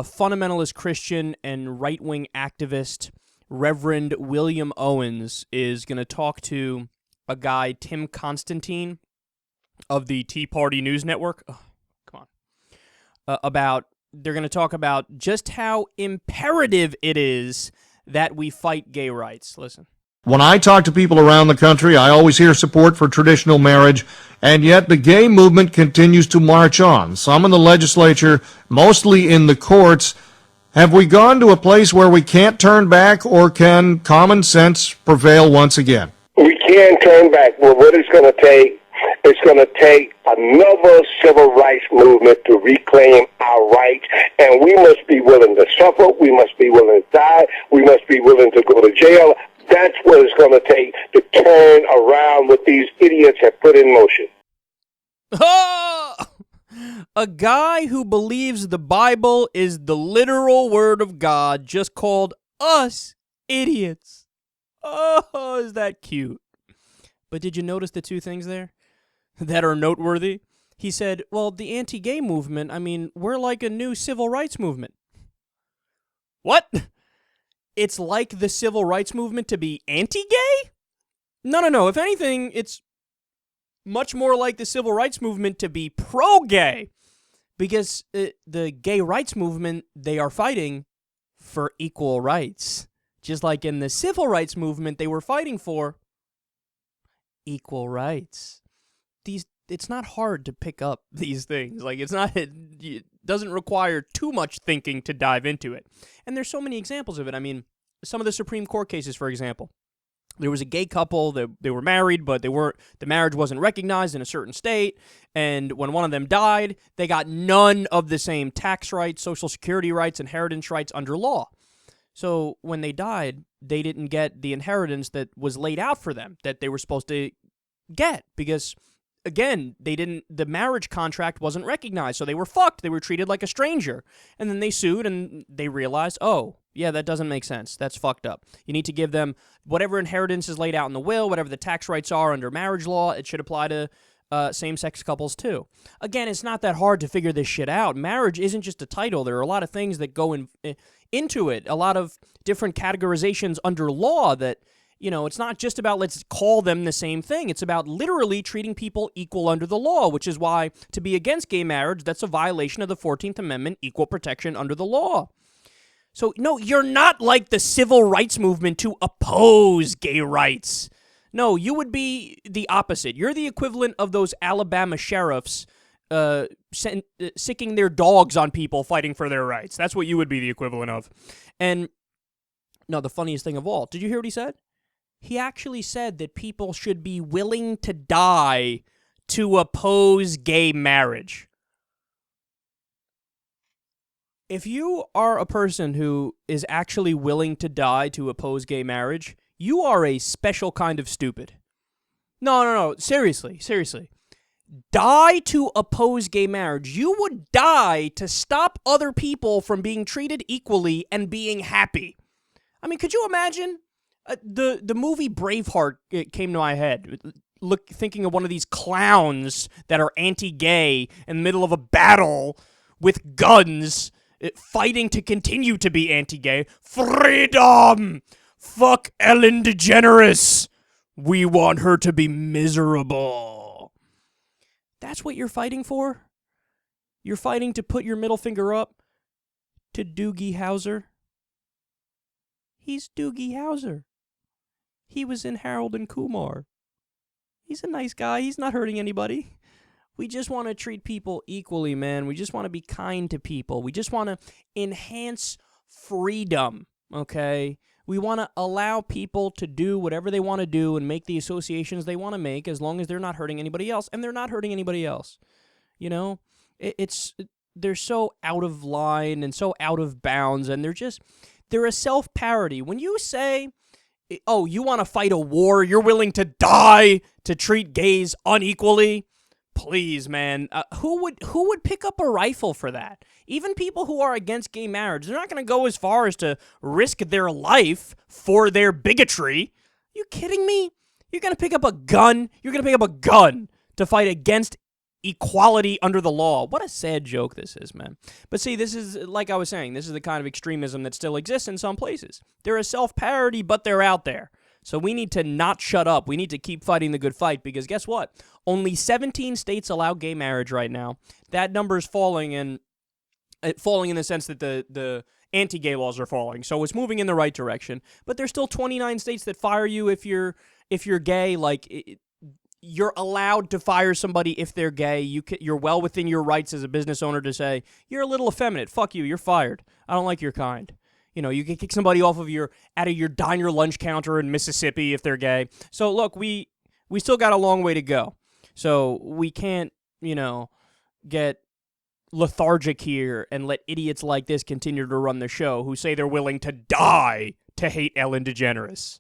fundamentalist Christian and right-wing activist Reverend William Owens is going to talk to a guy, Tim Constantine, of the Tea Party News Network. Oh, come on. They're going to talk about just how imperative it is that we fight gay rights. Listen. When I talk to people around the country, I always hear support for traditional marriage, and yet the gay movement continues to march on. Some in the legislature, mostly in the courts. Have we gone to a place where we can't turn back, or can common sense prevail once again? We can turn back. Well, what it's going to take, it's going to take another civil rights movement to reclaim our rights, and we must be willing to suffer. We must be willing to die. We must be willing to go to jail. That's what it's going to take to turn around what these idiots have put in motion. Oh! A guy who believes the Bible is the literal word of God just called us idiots. Oh, is that cute? But did you notice the two things there that are noteworthy? He said, well, the anti-gay movement, I mean, we're like a new civil rights movement. What? It's like the civil rights movement to be anti-gay? No. If anything, it's much more like the civil rights movement to be pro-gay. Because the gay rights movement, they are fighting for equal rights. Just like in the civil rights movement, they were fighting for equal rights. It's not hard to pick up these things. Like, it doesn't require too much thinking to dive into it. And there's so many examples of it. I mean, some of the Supreme Court cases, for example. There was a gay couple that they were married, but the marriage wasn't recognized in a certain state. And when one of them died, they got none of the same tax rights, Social Security rights, inheritance rights under law. So when they died, they didn't get the inheritance that was laid out for them that they were supposed to get because, again, the marriage contract wasn't recognized, so they were fucked. They were treated like a stranger. And then they sued, and they realized, oh, yeah, that doesn't make sense. That's fucked up. You need to give them whatever inheritance is laid out in the will, whatever the tax rights are under marriage law, it should apply to same-sex couples too. Again, it's not that hard to figure this shit out. Marriage isn't just a title. There are a lot of things that go into it, a lot of different categorizations under law that, you know, it's not just about let's call them the same thing. It's about literally treating people equal under the law, which is why to be against gay marriage, that's a violation of the 14th Amendment, equal protection under the law. So, no, you're not like the civil rights movement to oppose gay rights. No, you would be the opposite. You're the equivalent of those Alabama sheriffs sicking their dogs on people fighting for their rights. That's what you would be the equivalent of. And, no, the funniest thing of all, did you hear what he said? He actually said that people should be willing to die to oppose gay marriage. If you are a person who is actually willing to die to oppose gay marriage, you are a special kind of stupid. No. Seriously. Die to oppose gay marriage. You would die to stop other people from being treated equally and being happy. I mean, could you imagine? The movie Braveheart came to my head. Thinking of one of these clowns that are anti-gay in the middle of a battle with guns, fighting to continue to be anti-gay. Freedom! Fuck Ellen DeGeneres. We want her to be miserable. That's what you're fighting for? You're fighting to put your middle finger up to Doogie Howser? He's Doogie Howser. He was in Harold and Kumar. He's a nice guy. He's not hurting anybody. We just want to treat people equally, man. We just want to be kind to people. We just want to enhance freedom, okay? We want to allow people to do whatever they want to do and make the associations they want to make as long as they're not hurting anybody else, and they're not hurting anybody else. You know? They're so out of line and so out of bounds, and they're a self-parody. When you say, oh, you want to fight a war, you're willing to die to treat gays unequally, please, man, who would pick up a rifle for that? Even people who are against gay marriage, they're not going to go as far as to risk their life for their bigotry. You kidding me? You're going to pick up a gun? You're going to pick up a gun to fight against equality under the law. What a sad joke this is, man. But see, this is, like I was saying, this is the kind of extremism that still exists in some places. There is self-parody, but they're out there. So we need to not shut up. We need to keep fighting the good fight, because guess what? Only 17 states allow gay marriage right now. That number is falling, and falling in the sense that the anti-gay laws are falling. So it's moving in the right direction. But there's still 29 states that fire you if you're gay. Like, you're allowed to fire somebody if they're gay. You're well within your rights as a business owner to say, you're a little effeminate. Fuck you. You're fired. I don't like your kind. You know, you can kick somebody out of your diner lunch counter in Mississippi if they're gay. So look, we still got a long way to go. So we can't, get lethargic here and let idiots like this continue to run the show who say they're willing to die to hate Ellen DeGeneres.